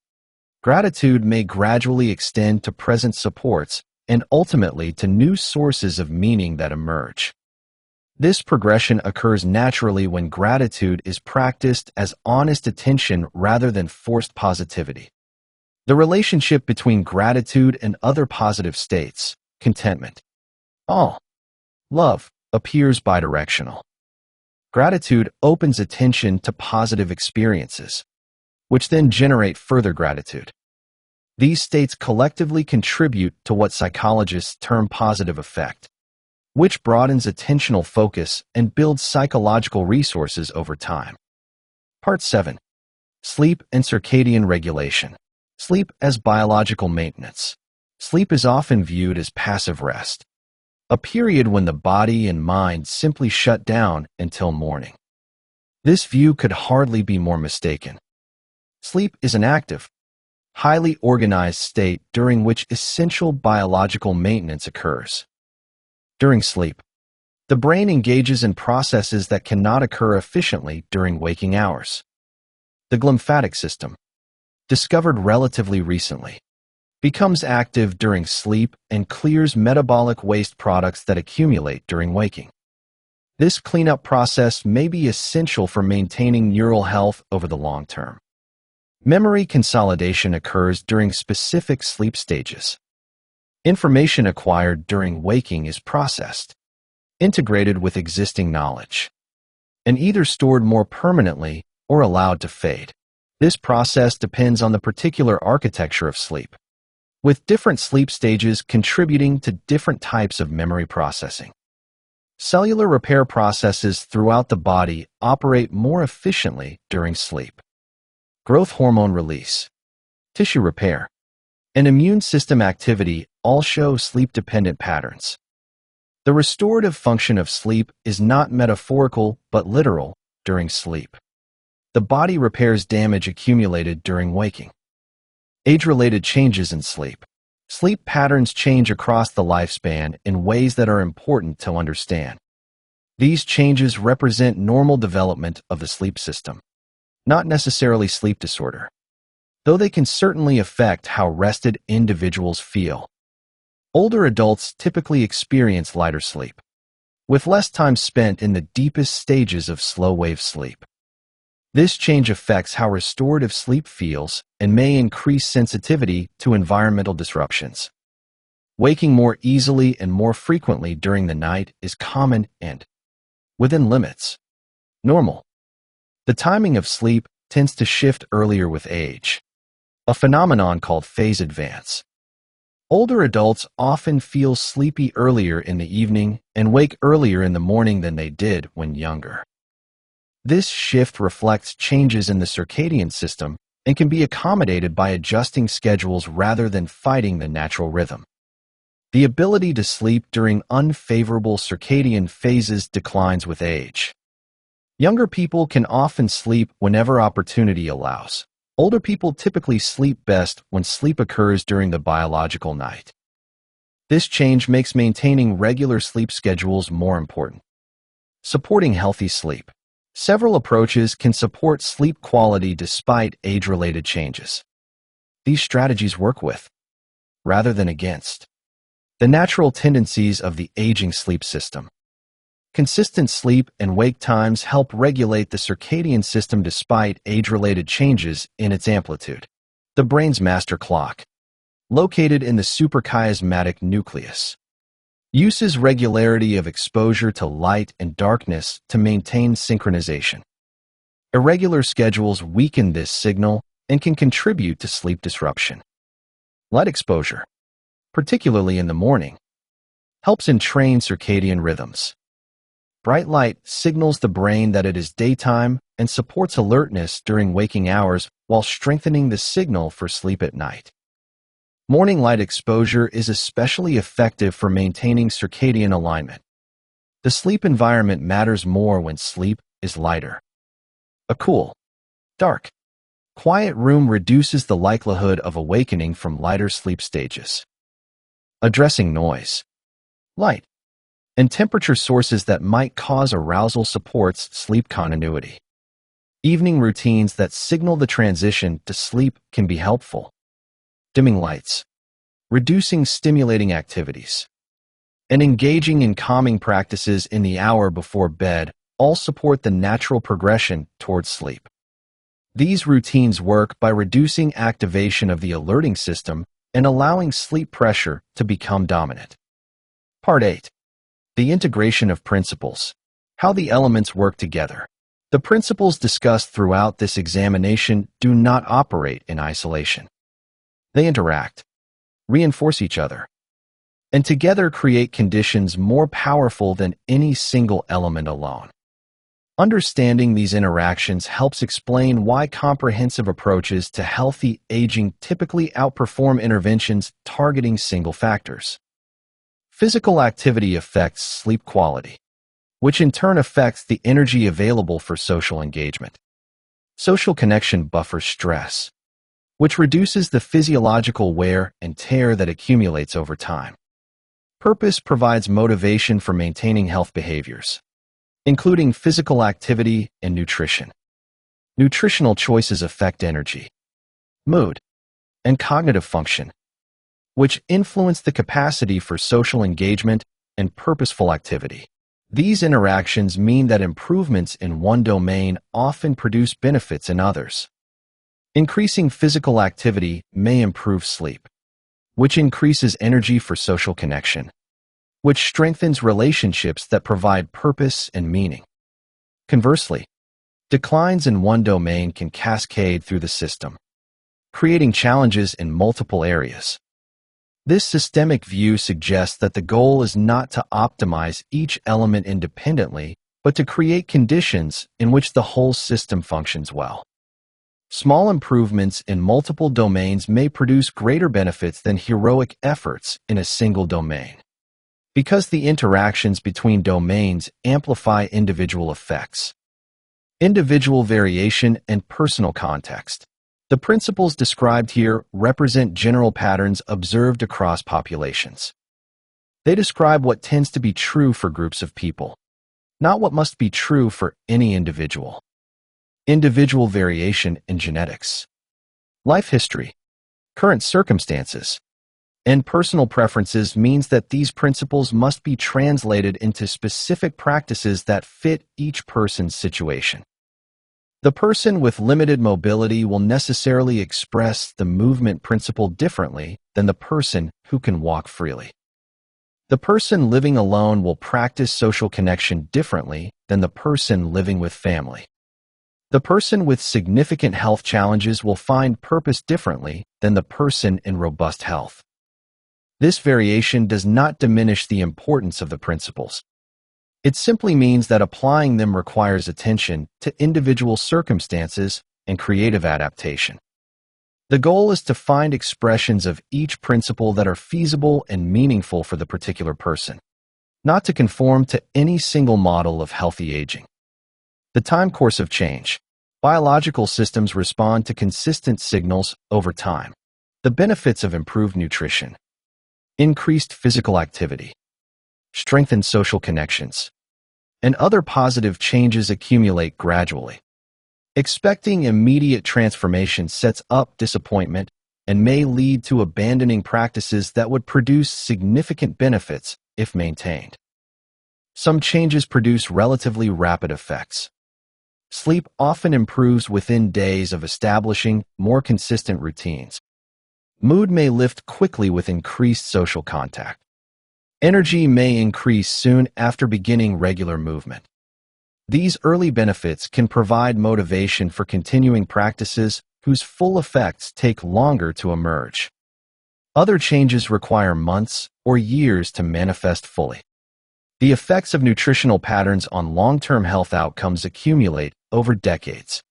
gratitude may gradually extend to present supports and ultimately to new sources of meaning that emerge. This progression occurs naturally when gratitude is practiced as honest attention rather than forced positivity. The relationship between gratitude and other positive states, contentment, awe, love, appears bidirectional. Gratitude opens attention to positive experiences, which then generate further gratitude. These states collectively contribute to what psychologists term positive affect, which broadens attentional focus and builds psychological resources over time. Part 7. Sleep and circadian regulation. Sleep as biological maintenance. Sleep is often viewed as passive rest, a period when the body and mind simply shut down until morning. This view could hardly be more mistaken. Sleep is an active, highly organized state during which essential biological maintenance occurs. During sleep, the brain engages in processes that cannot occur efficiently during waking hours. The glymphatic system, discovered relatively recently, becomes active during sleep and clears metabolic waste products that accumulate during waking. This cleanup process may be essential for maintaining neural health over the long term. Memory consolidation occurs during specific sleep stages. Information acquired during waking is processed, integrated with existing knowledge, and either stored more permanently or allowed to fade. This process depends on the particular architecture of sleep, with different sleep stages contributing to different types of memory processing. Cellular repair processes throughout the body operate more efficiently during sleep. Growth hormone release, tissue repair, and immune system activity all show sleep-dependent patterns. The restorative function of sleep is not metaphorical but literal during sleep. The body repairs damage accumulated during waking. Age-related changes in sleep. Sleep patterns change across the lifespan in ways that are important to understand. These changes represent normal development of the sleep system, not necessarily sleep disorder, though they can certainly affect how rested individuals feel. Older adults typically experience lighter sleep, with less time spent in the deepest stages of slow-wave sleep. This change affects how restorative sleep feels and may increase sensitivity to environmental disruptions. Waking more easily and more frequently during the night is common and, within limits, normal. The timing of sleep tends to shift earlier with age, a phenomenon called phase advance. Older adults often feel sleepy earlier in the evening and wake earlier in the morning than they did when younger. This shift reflects changes in the circadian system and can be accommodated by adjusting schedules rather than fighting the natural rhythm. The ability to sleep during unfavorable circadian phases declines with age. Younger people can often sleep whenever opportunity allows. Older people typically sleep best when sleep occurs during the biological night. This change makes maintaining regular sleep schedules more important. Supporting healthy sleep. Several approaches can support sleep quality despite age-related changes. These strategies work with, rather than against, the natural tendencies of the aging sleep system. Consistent sleep and wake times help regulate the circadian system despite age-related changes in its amplitude. The brain's master clock, located in the suprachiasmatic nucleus, uses regularity of exposure to light and darkness to maintain synchronization. Irregular schedules weaken this signal and can contribute to sleep disruption. Light exposure, particularly in the morning, helps entrain circadian rhythms. Bright light signals the brain that it is daytime and supports alertness during waking hours while strengthening the signal for sleep at night. Morning light exposure is especially effective for maintaining circadian alignment. The sleep environment matters more when sleep is lighter. A cool, dark, quiet room reduces the likelihood of awakening from lighter sleep stages. Addressing noise, light, and temperature sources that might cause arousal supports sleep continuity. Evening routines that signal the transition to sleep can be helpful. Dimming lights, reducing stimulating activities, and engaging in calming practices in the hour before bed all support the natural progression towards sleep. These routines work by reducing activation of the alerting system and allowing sleep pressure to become dominant. Part 8. The integration of principles. How the elements work together. The principles discussed throughout this examination do not operate in isolation. They interact, reinforce each other, and together create conditions more powerful than any single element alone. Understanding these interactions helps explain why comprehensive approaches to healthy aging typically outperform interventions targeting single factors. Physical activity affects sleep quality, which in turn affects the energy available for social engagement. Social connection buffers stress, which reduces the physiological wear and tear that accumulates over time. Purpose provides motivation for maintaining health behaviors, including physical activity and nutrition. Nutritional choices affect energy, mood, and cognitive function, which influence the capacity for social engagement and purposeful activity. These interactions mean that improvements in one domain often produce benefits in others. Increasing physical activity may improve sleep, which increases energy for social connection, which strengthens relationships that provide purpose and meaning. Conversely, declines in one domain can cascade through the system, creating challenges in multiple areas. This systemic view suggests that the goal is not to optimize each element independently, but to create conditions in which the whole system functions well. Small improvements in multiple domains may produce greater benefits than heroic efforts in a single domain, because the interactions between domains amplify individual effects. Individual variation and personal context. The principles described here represent general patterns observed across populations. They describe what tends to be true for groups of people, not what must be true for any individual. Individual variation in genetics, life history, current circumstances, and personal preferences means that these principles must be translated into specific practices that fit each person's situation. The person with limited mobility will necessarily express the movement principle differently than the person who can walk freely. The person living alone will practice social connection differently than the person living with family. The person with significant health challenges will find purpose differently than the person in robust health. This variation does not diminish the importance of the principles. It simply means that applying them requires attention to individual circumstances and creative adaptation. The goal is to find expressions of each principle that are feasible and meaningful for the particular person, not to conform to any single model of healthy aging. The time course of change. Biological systems respond to consistent signals over time. The benefits of improved nutrition, increased physical activity, strengthened social connections, and other positive changes accumulate gradually. Expecting immediate transformation sets up disappointment and may lead to abandoning practices that would produce significant benefits if maintained. Some changes produce relatively rapid effects. Sleep often improves within days of establishing more consistent routines. Mood may lift quickly with increased social contact. Energy may increase soon after beginning regular movement. These early benefits can provide motivation for continuing practices whose full effects take longer to emerge. Other changes require months or years to manifest fully. The effects of nutritional patterns on long-term health outcomes accumulate over decades.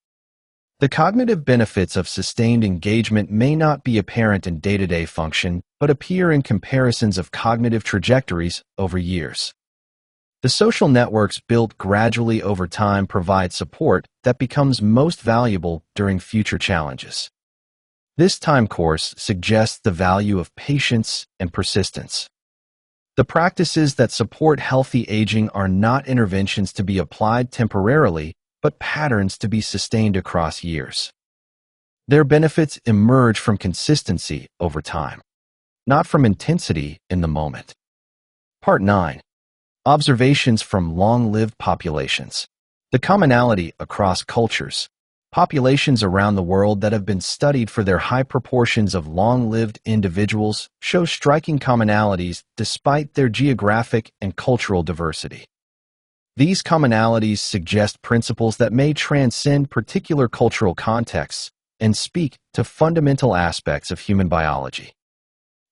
The cognitive benefits of sustained engagement may not be apparent in day-to-day function, but appear in comparisons of cognitive trajectories over years. The social networks built gradually over time provide support that becomes most valuable during future challenges. This time course suggests the value of patience and persistence. The practices that support healthy aging are not interventions to be applied temporarily, but patterns to be sustained across years. Their benefits emerge from consistency over time, not from intensity in the moment. Part 9. Observations from long-lived populations. The commonality across cultures. Populations around the world that have been studied for their high proportions of long-lived individuals show striking commonalities despite their geographic and cultural diversity. These commonalities suggest principles that may transcend particular cultural contexts and speak to fundamental aspects of human biology.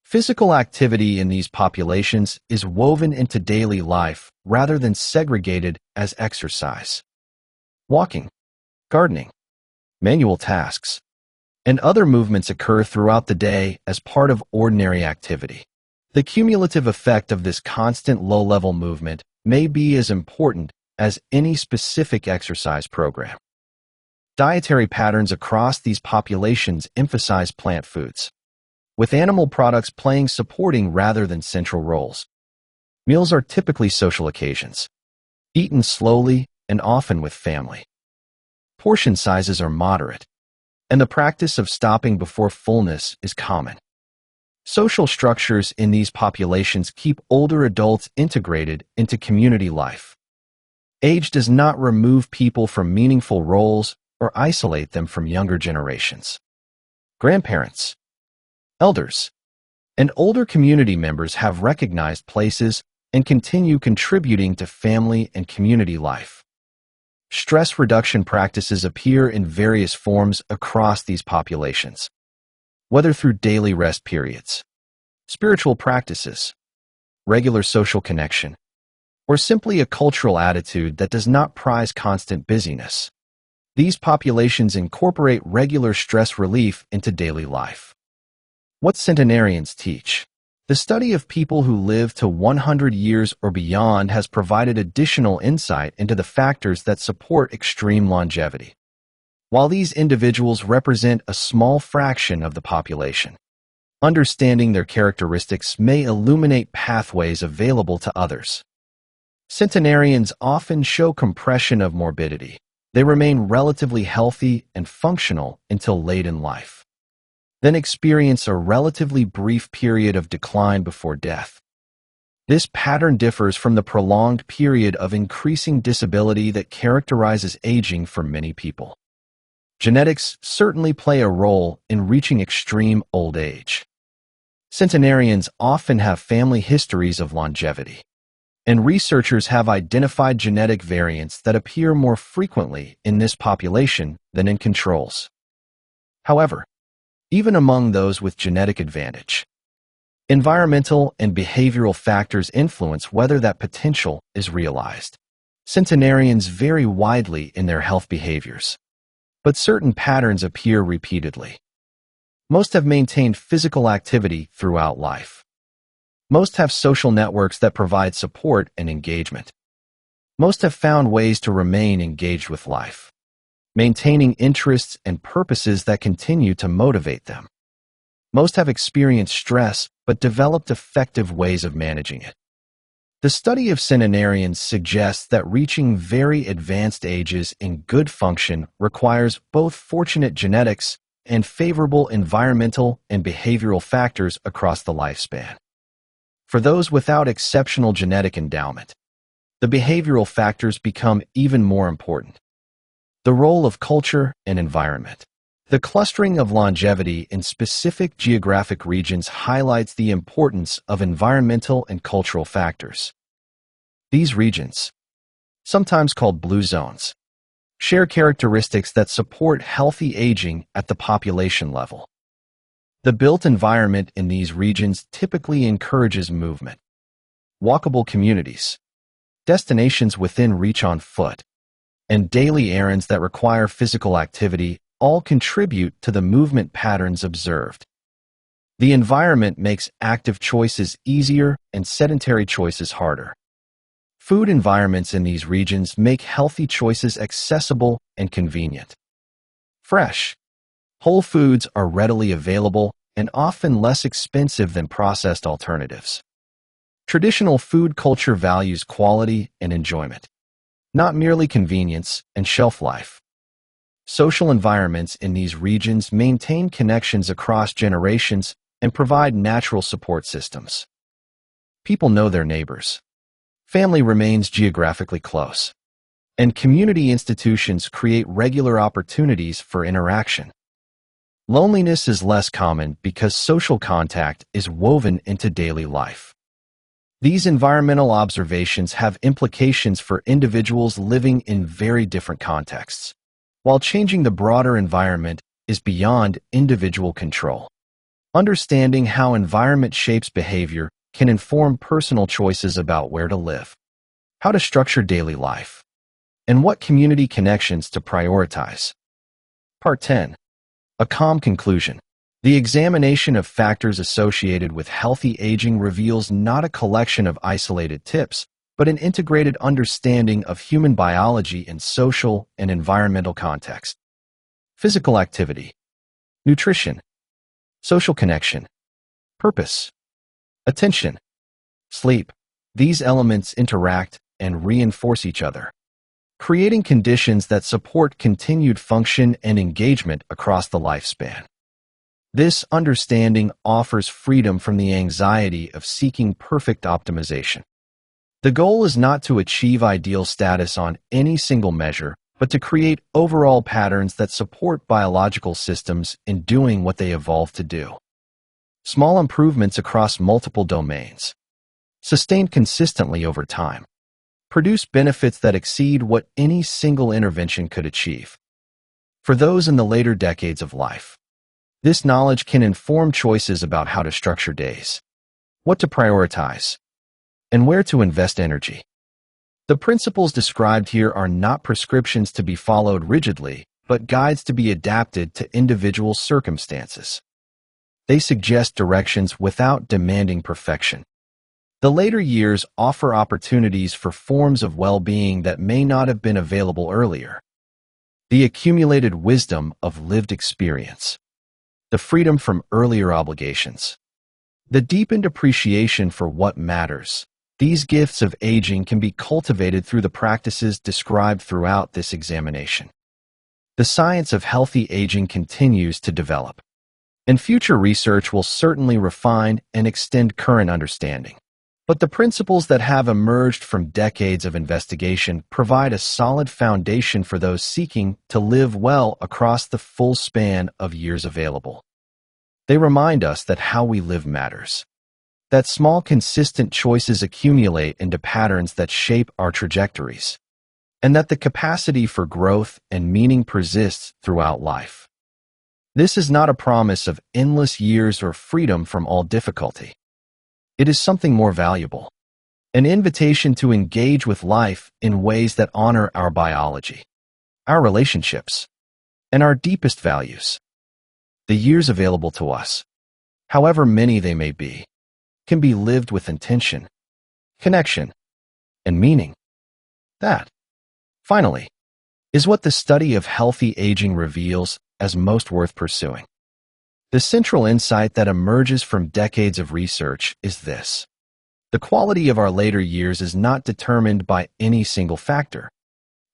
Physical activity in these populations is woven into daily life rather than segregated as exercise. Walking, gardening, manual tasks, and other movements occur throughout the day as part of ordinary activity. The cumulative effect of this constant low-level movement may be as important as any specific exercise program. Dietary patterns across these populations emphasize plant foods, with animal products playing supporting rather than central roles. Meals are typically social occasions, eaten slowly and often with family. Portion sizes are moderate, and the practice of stopping before fullness is common. Social structures in these populations keep older adults integrated into community life. Age does not remove people from meaningful roles or isolate them from younger generations. Grandparents, elders, and older community members have recognized places and continue contributing to family and community life. Stress reduction practices appear in various forms across these populations, whether through daily rest periods, spiritual practices, regular social connection, or simply a cultural attitude that does not prize constant busyness. These populations incorporate regular stress relief into daily life. What centenarians teach. The study of people who live to 100 years or beyond has provided additional insight into the factors that support extreme longevity. While these individuals represent a small fraction of the population, understanding their characteristics may illuminate pathways available to others. Centenarians often show compression of morbidity. They remain relatively healthy and functional until late in life, then experience a relatively brief period of decline before death. This pattern differs from the prolonged period of increasing disability that characterizes aging for many people. Genetics certainly play a role in reaching extreme old age. Centenarians often have family histories of longevity, and researchers have identified genetic variants that appear more frequently in this population than in controls. However, even among those with genetic advantage, environmental and behavioral factors influence whether that potential is realized. Centenarians vary widely in their health behaviors, but certain patterns appear repeatedly. Most have maintained physical activity throughout life. Most have social networks that provide support and engagement. Most have found ways to remain engaged with life, maintaining interests and purposes that continue to motivate them. Most have experienced stress but developed effective ways of managing it. The study of centenarians suggests that reaching very advanced ages in good function requires both fortunate genetics and favorable environmental and behavioral factors across the lifespan. For those without exceptional genetic endowment, the behavioral factors become even more important. The role of culture and environment. The clustering of longevity in specific geographic regions highlights the importance of environmental and cultural factors. These regions, sometimes called blue zones, share characteristics that support healthy aging at the population level. The built environment in these regions typically encourages movement, walkable communities, destinations within reach on foot, and daily errands that require physical activity all contribute to the movement patterns observed. The environment makes active choices easier and sedentary choices harder. Food environments in these regions make healthy choices accessible and convenient. Fresh, whole foods are readily available and often less expensive than processed alternatives. Traditional food culture values quality and enjoyment, not merely convenience and shelf life. Social environments in these regions maintain connections across generations and provide natural support systems. People know their neighbors. Family remains geographically close. And community institutions create regular opportunities for interaction. Loneliness is less common because social contact is woven into daily life. These environmental observations have implications for individuals living in very different contexts, while changing the broader environment is beyond individual control. Understanding how environment shapes behavior can inform personal choices about where to live, how to structure daily life, and what community connections to prioritize. Part 10. A calm conclusion. The examination of factors associated with healthy aging reveals not a collection of isolated tips, but an integrated understanding of human biology in social and environmental context. Physical activity, nutrition, social connection, purpose, attention, sleep. These elements interact and reinforce each other, creating conditions that support continued function and engagement across the lifespan. This understanding offers freedom from the anxiety of seeking perfect optimization. The goal is not to achieve ideal status on any single measure, but to create overall patterns that support biological systems in doing what they evolved to do. Small improvements across multiple domains, sustained consistently over time, produce benefits that exceed what any single intervention could achieve. For those in the later decades of life, this knowledge can inform choices about how to structure days, what to prioritize, and where to invest energy. The principles described here are not prescriptions to be followed rigidly, but guides to be adapted to individual circumstances. They suggest directions without demanding perfection. The later years offer opportunities for forms of well-being that may not have been available earlier. The accumulated wisdom of lived experience, the freedom from earlier obligations, the deepened appreciation for what matters. These gifts of aging can be cultivated through the practices described throughout this examination. The science of healthy aging continues to develop, and future research will certainly refine and extend current understanding. But the principles that have emerged from decades of investigation provide a solid foundation for those seeking to live well across the full span of years available. They remind us that how we live matters, that small, consistent choices accumulate into patterns that shape our trajectories, and that the capacity for growth and meaning persists throughout life. This is not a promise of endless years or freedom from all difficulty. It is something more valuable, an invitation to engage with life in ways that honor our biology, our relationships, and our deepest values. The years available to us, however many they may be, can be lived with intention, connection, and meaning. That, finally, is what the study of healthy aging reveals as most worth pursuing. The central insight that emerges from decades of research is this: the quality of our later years is not determined by any single factor,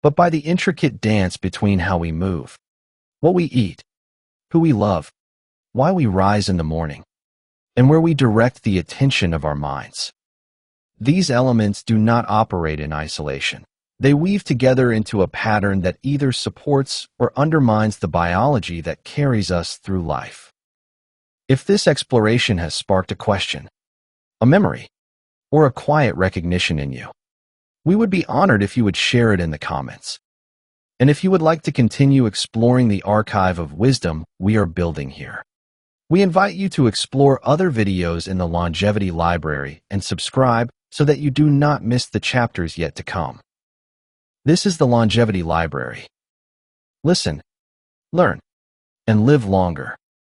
but by the intricate dance between how we move, what we eat, who we love, why we rise in the morning, and where we direct the attention of our minds. These elements do not operate in isolation. They weave together into a pattern that either supports or undermines the biology that carries us through life. If this exploration has sparked a question, a memory, or a quiet recognition in you, we would be honored if you would share it in the comments. And if you would like to continue exploring the archive of wisdom we are building here, we invite you to explore other videos in the Longevity Library and subscribe so that you do not miss the chapters yet to come. This is the Longevity Library. Listen, learn, and live longer.